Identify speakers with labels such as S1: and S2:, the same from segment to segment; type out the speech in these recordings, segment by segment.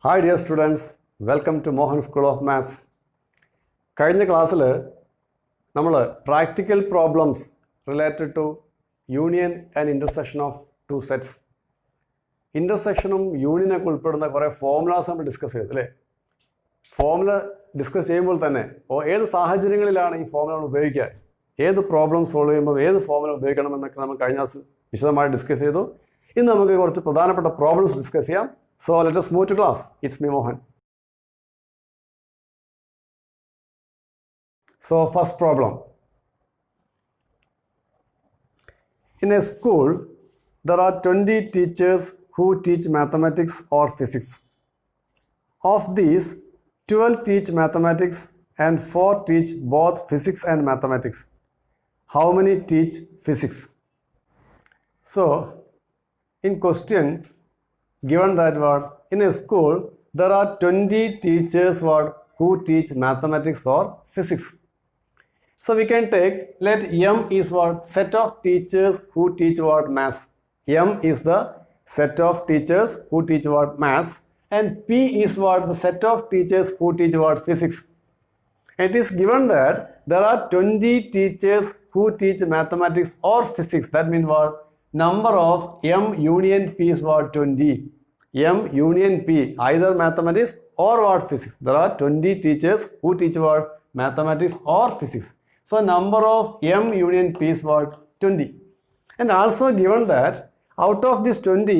S1: Hi dear students, welcome to Mohan School of Maths. കഴിഞ്ഞ ക്ലാസ്സിൽ നമ്മൾ practical problems related to union and intersection of two sets, ഇൻ്റർസെക്ഷനും യൂണിയനൊക്കെ ഉൾപ്പെടുന്ന കുറേ ഫോർമുലാസ് നമ്മൾ ഡിസ്കസ് ചെയ്തു അല്ലേ. ഫോർമുല ഡിസ്കസ് ചെയ്യുമ്പോൾ തന്നെ ഏത് സാഹചര്യങ്ങളിലാണ് ഈ ഫോർമുല ഉപയോഗിക്കുക, ഏത് പ്രോബ്ലം സോൾവ് ചെയ്യുമ്പോൾ ഏത് ഫോർമുല ഉപയോഗിക്കണം എന്നൊക്കെ നമ്മൾ കഴിഞ്ഞ ക്ലാസ് വിശദമായി ഡിസ്കസ് ചെയ്തു. ഇന്ന് നമുക്ക് കുറച്ച് പ്രധാനപ്പെട്ട പ്രോബ്ലംസ് ഡിസ്കസ് ചെയ്യാം. So let us move to class. It's me Mohan. So first problem. In a school, there are 20 teachers who teach mathematics or physics. Of these, 12 teach mathematics and 4 teach both physics and mathematics. How many teach physics? So, in question, given that in a school there are 20 teachers who teach mathematics or physics. So we can take, let M is set of teachers who teach maths. M is the set of teachers who teach maths, and P is the set of teachers who teach physics. It is given that there are 20 teachers who teach mathematics or physics. That means number of M union P is 20. M union P, either mathematics or physics. There are 20 teachers who teach mathematics or physics. So number of M union P is 20. And also given that out of this 20,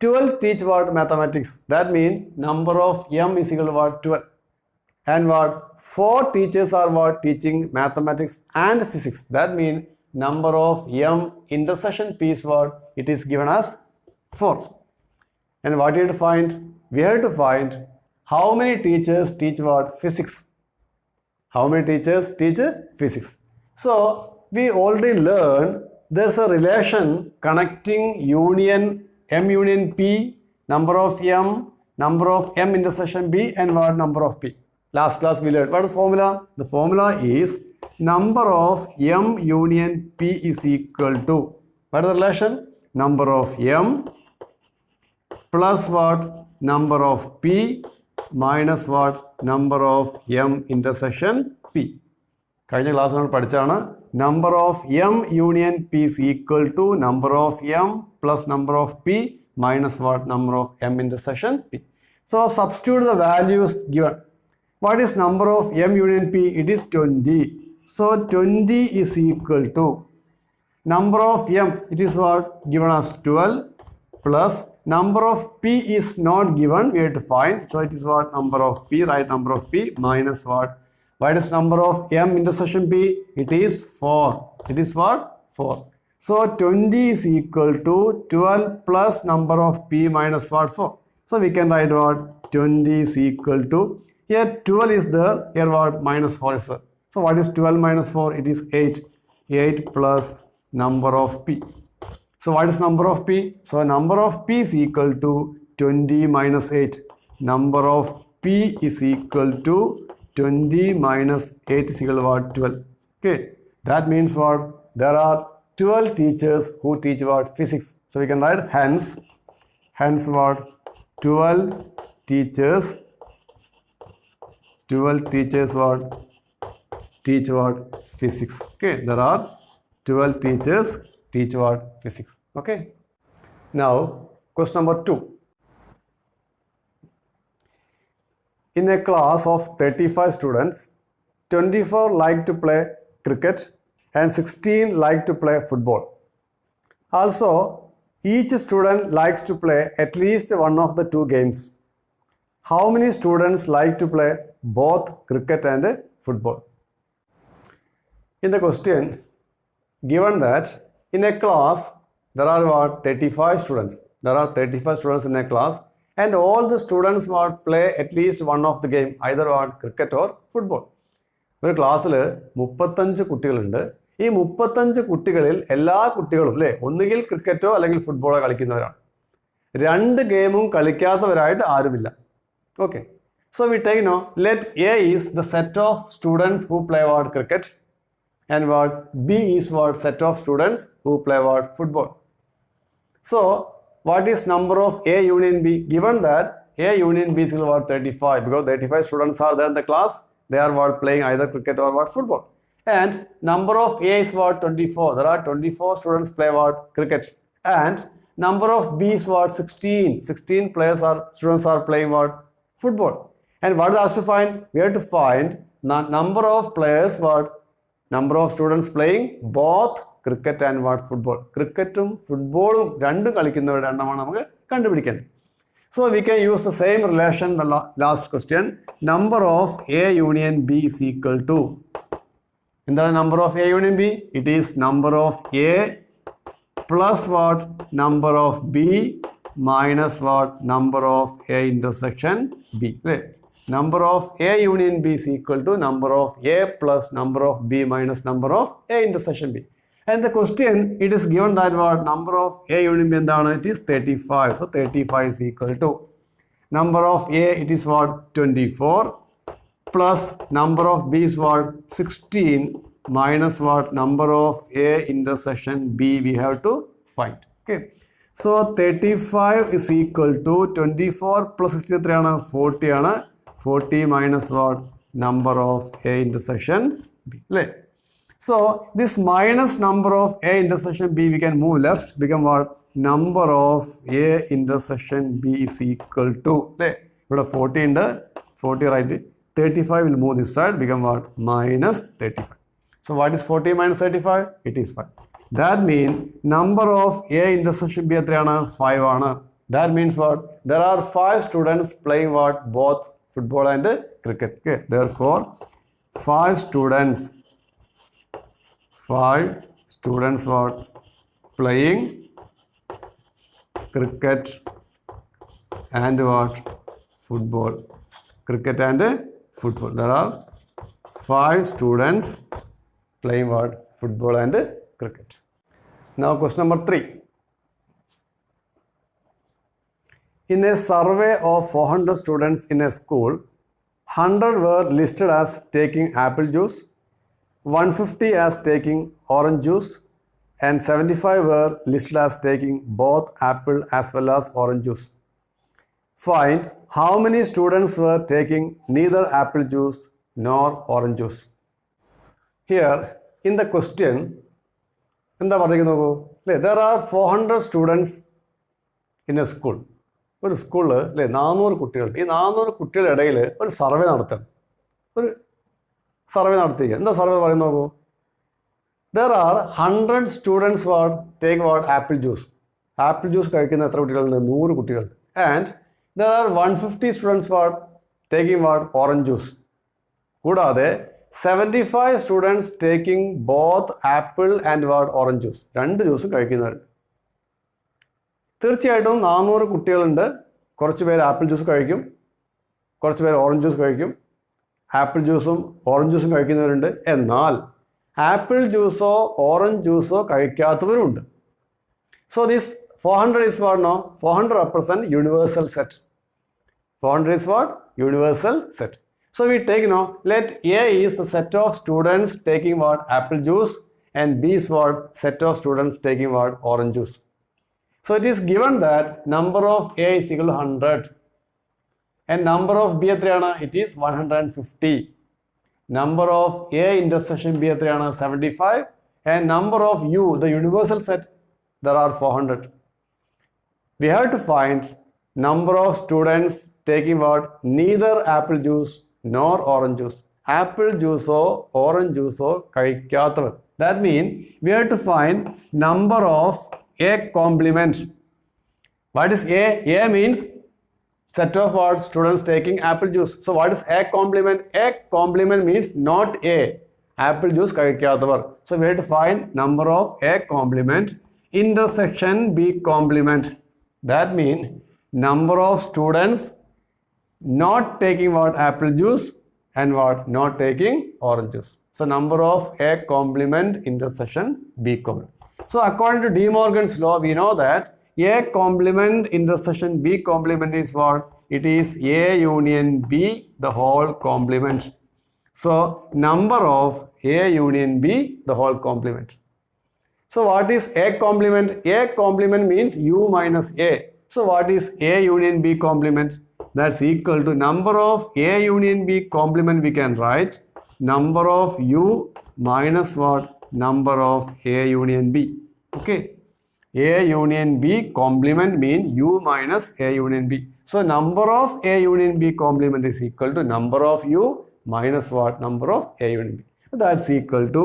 S1: 12 teach mathematics. That means number of M is equal to 12. And 4 teachers are teaching mathematics and physics. That means number of M intersection P is it is given as 4. And what do you have to find? We have to find how many teachers teach physics. How many teachers teach physics? So we already learned there's a relation connecting union M union P, number of M intersection B, and number of P. Last class we learned what is the formula? The formula is number of M union P is equal to, what is the relation? Number of M plus number of P minus number of M intersection P. കഴിഞ്ഞ class നമ്മൾ പഠിച്ചാണ് number of M union P is equal to number of M plus number of P minus number of M intersection P. So substitute the values given. What is number of M union P? It is 20. So 20 is equal to number of M, it is given as 12 plus number of P is not given, we have to find. So it is number of P, right, number of P minus what is number of M intersection P? It is 4. It is 4. So 20 is equal to 12 plus number of P minus 4. So we can write 20 is equal to, here 12 is there, here minus 4 is there. So what is 12 minus 4? It is 8. 8 plus number of P. So what is number of P? So number of P is equal to 20 minus 8. Number of P is equal to 20 minus 8 is equal to 12. Okay. That means there are 12 teachers who teach physics. So we can write hence 12 teachers teach physics. Okay. There are 12 teachers teach physics. Okay. Now question number 2. In a class of 35 students, 24 like to play cricket and 16 like to play football. Also, each student likes to play at least one of the two games. How many students like to play both cricket and football? In the question, given that in a class there are 35 students. There are 35 students in a class, and all the students play at least one of the game, either cricket or football. ഒരു ക്ലാസ്സിൽ 35 കുട്ടികളുണ്ട്. ഈ 35 കുട്ടികളിൽ എല്ലാ കുട്ടികളും അല്ലേ ഒന്നുകിൽ ക്രിക്കറ്റോ അല്ലെങ്കിൽ ഫുട്ബോളോ കളിക്കുന്നവരാണ്. 2 ഗെയിമും കളിക്കാത്തവരായിട്ട് ആരുമില്ല. Okay. So we take let A is the set of students who play cricket, and B is set of students who play football. So what is number of A union B? Given that A union B is equal to what? 35, because 35 students are there in the class. They are what? Playing either cricket or what? Football. And number of A is what? 24. There are 24 students play what? Cricket. And number of B is what? 16. 16 students are playing what? Football. And what is asked to find? We have to find number of players what? Number of students playing both cricket and what? Football. Cricketum footballum രണ്ടും കളിക്കുന്നവരുടെ എണ്ണമാണ് നമുക്ക് കണ്ടുപിടിക്കേണ്ടത്. So we can use the same relation the last question. Number of A union B is equal to, എന്താണ് number of A union B? It is number of A plus what? Number of B minus what? Number of A intersection B. Number of A union B is equal to number of A plus number of B minus number of A intersection B. And the question, it is given that what? Number of A union B എന്താണ്? It is 35. So 35 is equal to number of A, it is what? 24 plus number of B is what? 16 minus what? Number of A intersection B we have to find. Okay. So 35 is equal to 24 plus 63 ആണ് 40 ആണ്. 40 minus what? Number of A intersection B. So this minus number of A intersection B we can move left, become what? Number of A intersection B is equal to, ഇവിടെ 40 ഉണ്ട്, 40 right, 35 will move this side, become what? Minus 35. So what is 40 minus 35? It is 5. That means number of A intersection B എത്രയാണ്? 5 ആണ്. That means what? There are 5 students playing what? Both football and cricket. Okay. Therefore 5 students what? Playing cricket and what? Football. Cricket and football. There are 5 students playing what? Football and cricket. Now question number 3. In a survey of 400 students in a school, 100 were listed as taking apple juice, 150 as taking orange juice, and 75 were listed as taking both apple as well as orange juice. Find how many students were taking neither apple juice nor orange juice. Here in the question, എന്താ പറയുന്നത്? There are 400 students in a school. ഒരു സ്കൂളിൽ 400 കുട്ടികളുണ്ട്. ഈ 400 കുട്ടികളുടെ ഇടയിൽ ഒരു survey നടത്തണം. ഒരു സർവേ നടത്തുക. എന്താ സർവേ പറയുന്നത് നോക്കൂ? There are 100 students what? Take what? Apple juice. Apple juice കഴിക്കുന്ന എത്ര കുട്ടികളുണ്ട്? 100 കുട്ടികളുണ്ട്. And there are 150 students what? Taking what? Orange juice. കൂടാതെ 75 students taking both apple and what? Orange juice. 2 ജ്യൂസും കഴിക്കുന്നവരുണ്ട്. തീർച്ചയായിട്ടും 400 കുട്ടികളുണ്ട്. കുറച്ച് പേര് ആപ്പിൾ ജ്യൂസ് കഴിക്കും, കുറച്ച് പേര് ഓറഞ്ച് ജ്യൂസ് കഴിക്കും. ആപ്പിൾ ജ്യൂസും ഓറഞ്ച് ജ്യൂസും കഴിക്കുന്നവരുണ്ട്. എന്നാൽ apple ജ്യൂസോ orange ജ്യൂസോ കഴിക്കാത്തവരുണ്ട്. So this 400 is what now? 400 represent universal set. 400 is what? Universal set. So we take now, let A is the set of students taking what? Apple juice, and B is what? Set of students taking what? Orange juice. So it is given that number of A is equal to 100 and number of B എത്രയാണ്? It is 150. Number of A intersection B എത്രയാണ്? 75. And number of U, the universal set, there are 400. We have to find number of students taking what? Neither apple juice nor orange juice. Apple juice or orange juice or കഴിക്കാത്തവർ. That means we have to find number of A complement. What is A? A means set of what? Students taking apple juice. So what is A complement? A complement means not A. Apple juice കഴിക്കാത്തവർ. So we have to find number of A complement intersection B complement. That means number of students not taking what? Apple juice and what? Not taking orange juice. So number of A complement intersection B complement. So according to De Morgan's law, we know that A complement intersection B complement is what? It is A union B the whole complement. So number of A union B the whole complement. So what is A complement? A complement means U minus A. So what is A union B complement? That's equal to number of A union B complement. We can write number of U minus what? Number of A union B. Okay. A union B complement mean U minus A union B. So number of A union B complement is equal to number of U minus what? Number of A union B. That's equal to,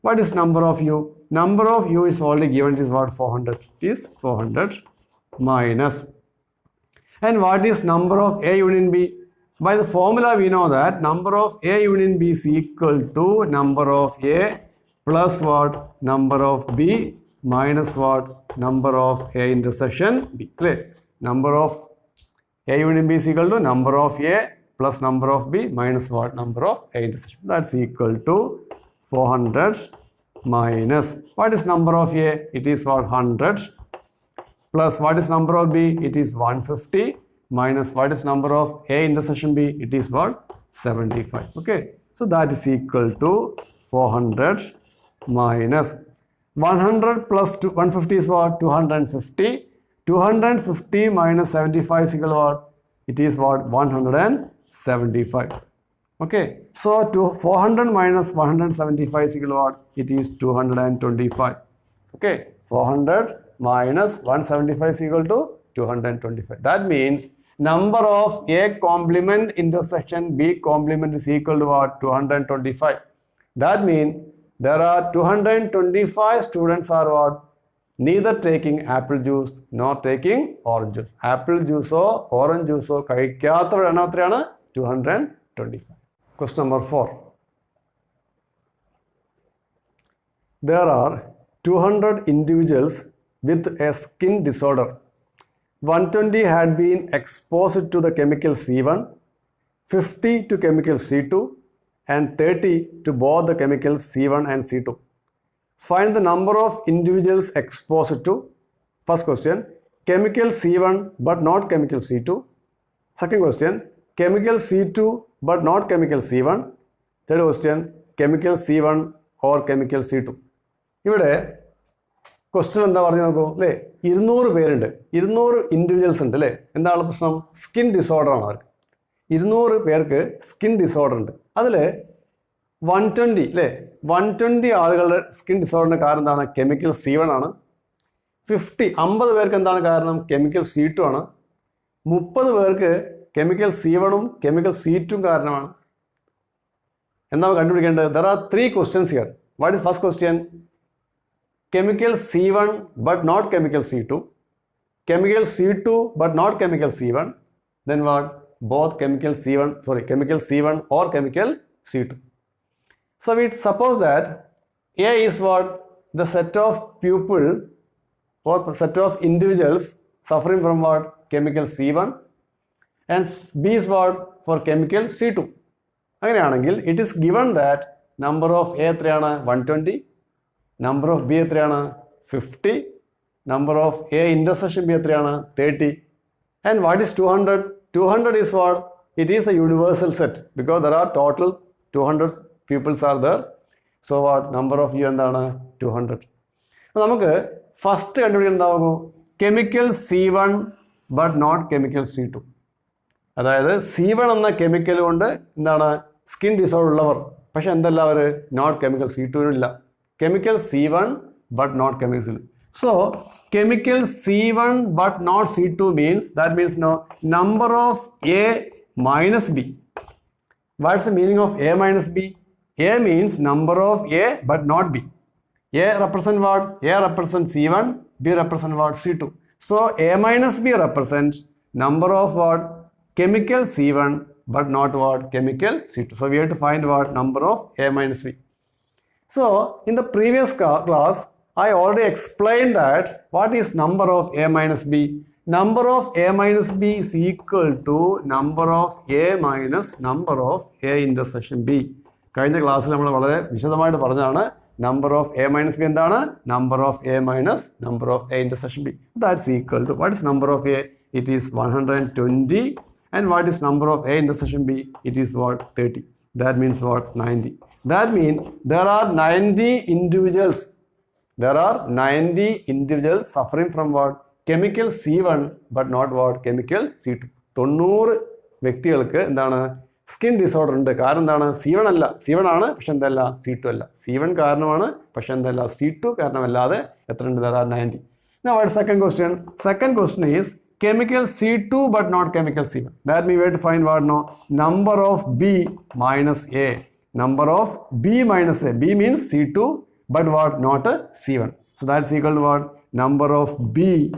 S1: what is number of U? Number of U is already given, it is what? 400. It is 400 minus. And what is number of A union B? By the formula we know that number of A union B is equal to number of A plus what? Number of B minus what? Number of A intersection B. Clear? Number of A union B is equal to number of A plus number of B minus what? Number of A intersection. That's equal to 400 minus. What is number of A? It is what? 100. Plus what is number of B? It is 150. Minus what is number of A intersection B? It is what? 75. Okay. So that is equal to 400 minus 100 plus 150 is what? 250. 250 minus 75 is equal to what? It is what? 175. Okay. So 400 minus 175 is equal to what? It is 225. Okay. 400 minus 175 is equal to 225. That means number of A complement intersection B complement is equal to what? 225. That means there are 225 students are what? Neither taking apple juice nor taking orange juice. Apple juice or orange juice or കഴിക്കാത്തവർ എണ്ണം എത്രയാണ്? 225. Question number 4. There are 200 individuals with a skin disorder. 120 had been exposed to the chemical C1, 50 to chemical C2, and 30 to both the chemicals C1 and C2. Find the number of individuals exposed to, first question, chemical C1 but not chemical C2. Second question, chemical C2 but not chemical C1. Third question, chemical C1 or chemical C2. ഇവിടെ question എന്താ പറഞ്ഞു നോക്കൂ അല്ലേ? 200 പേരുണ്ട്, 200 individuals ഉണ്ട് അല്ലേ? എന്താണ് പ്രശ്നം? സ്കിൻ ഡിസോർഡറാണ് അവർക്ക്. 200 പേർക്ക് സ്കിൻ ഡിസോർഡർ ഉണ്ട്. അതിൽ 120 അല്ലേ? 120 ആളുകളുടെ സ്കിൻ ഡിസോർഡറിൻ്റെ കാരണം എന്താണ്? കെമിക്കൽ C1 ആണ്. 50 പേർക്ക് എന്താണ് കാരണം? കെമിക്കൽ C2 ആണ്. 30 പേർക്ക് കെമിക്കൽ C1ഉം കെമിക്കൽ C2ഉം കാരണമാണ്. എന്താണ് കണ്ടുപിടിക്കേണ്ടത്? There are 3 questions here. What is first question? Chemical C1 but not chemical C2. Chemical C2 but not chemical C1. Then what? Both chemical C1 or chemical C2. So we suppose that A is what? The set of people or set of individuals suffering from what? Chemical C1, and B is what? For chemical C2. അങ്ങനെയാണെങ്കിൽ it is given that number of A എത്രയാണ്? 120. Number of B എത്രയാണ്? 50. Number of A intersection B എത്രയാണ്? 30. And what is 200? 200 is what? It is a universal set because there are total 200 peoples are there. So what? Number of U എന്താണ്? 200. നമുക്ക് first കണ്ടുപിടിക്കാൻ എന്താകുമോ? Chemical C1 but not chemical C2. അതായത് C1 എന്ന chemical കൊണ്ട് എന്താണ്? Skin disorder ഉള്ളവർ. പക്ഷെ എന്തല്ല അവർ? നോട്ട് കെമിക്കൽ C2 ഇല്ല. Chemical C1 but not chemical C2. So chemical C1 but not C2 means, that means no, number of A minus B. What's the meaning of A minus B? A means number of A but not B. A represent what? A represents C1, B represent what? C2. So A minus B represents number of what? Chemical C1 but not what? Chemical C2. So we have to find what? Number of A minus B. So in the previous class, I already explained that what is number of A minus B. Number of A minus B is equal to number of A minus number of A intersection B. കഴിഞ്ഞ ക്ലാസ്സിൽ നമ്മൾ വളരെ വിശദമായിട്ട് പറഞ്ഞതാണ് number of A minus B എന്താണ്? Number of A minus number of A intersection B. That's equal to, what is number of A? It is 120. And what is number of A intersection B? It is what? 30. That means what? 90. That means there are 90 individuals. There are 90 individuals suffering from what? Chemical C1 but not what? Chemical C2. 90 വ്യക്തികൾക്ക് എന്താണ് skin disorder ഉണ്ട്. കാരണം എന്താണ്? C1 അല്ല, C1 ആണ് പക്ഷെ എന്തല്ല, C2 അല്ല. C1 കാരണമാണ് പക്ഷെ എന്തല്ല, C2 കാരണമല്ലാതെ എത്ര ഉണ്ട്? 90. Now what is second question? Second question is chemical C2 but not chemical C1. That means we have to find what? No, number of B minus A. Number of B minus A. B means C2 but what? Not a C1. So that's equal to what? Number of B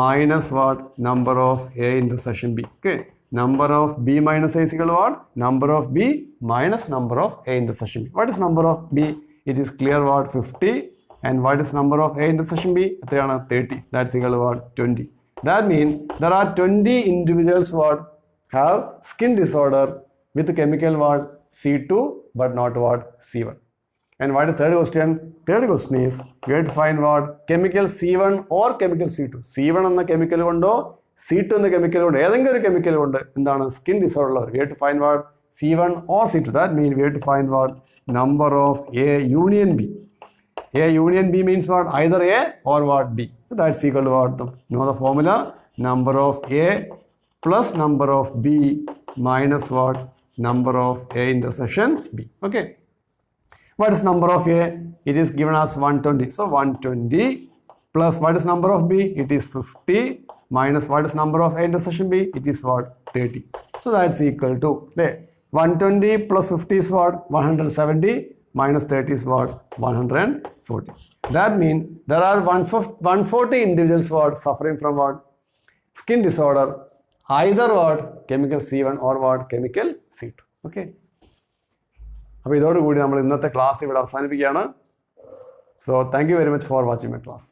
S1: minus what? Number of A intersection B. Okay. Number of B minus A is equal to what? Number of B minus number of A intersection B. What is number of B? It is clear what? 50. And what is number of A intersection B? 30. That's equal to what? 20. That means there are 20 individuals what? Have skin disorder with chemical what? C2 but not what? C1. And what is third question? Third question is we have to find what? Chemical C1 or chemical C2. C1 എന്ന chemical കൊണ്ടോ C2 എന്ന chemical കൊണ്ടോ ഏതെങ്കിലും ഒരു chemical കൊണ്ട് എന്താണ് skin disorder ഉള്ളവർ. We have to find what? C1 or C2. That means we have to find what? Number of A union B. A union B means what? Either A or what? B. So that's equal to what? Know the formula? Number of A plus number of B minus what? Number of A intersection B. Okay. What is number of A? It is given as 120. So 120 plus what is number of B? It is 50 minus what is number of A intersection B? It is what? 30. So that's equal to 120 plus 50 is what? 170 minus 30 is what? 140. That means there are 140 individuals what? Suffering from what? Skin disorder. Either what? Chemical C1 or what? Chemical C2. Okay. അപ്പോൾ ഇതോടുകൂടി നമ്മൾ ഇന്നത്തെ class ഇവിടെ അവസാനിപ്പിക്കുകയാണ്. So thank you very much for watching my class.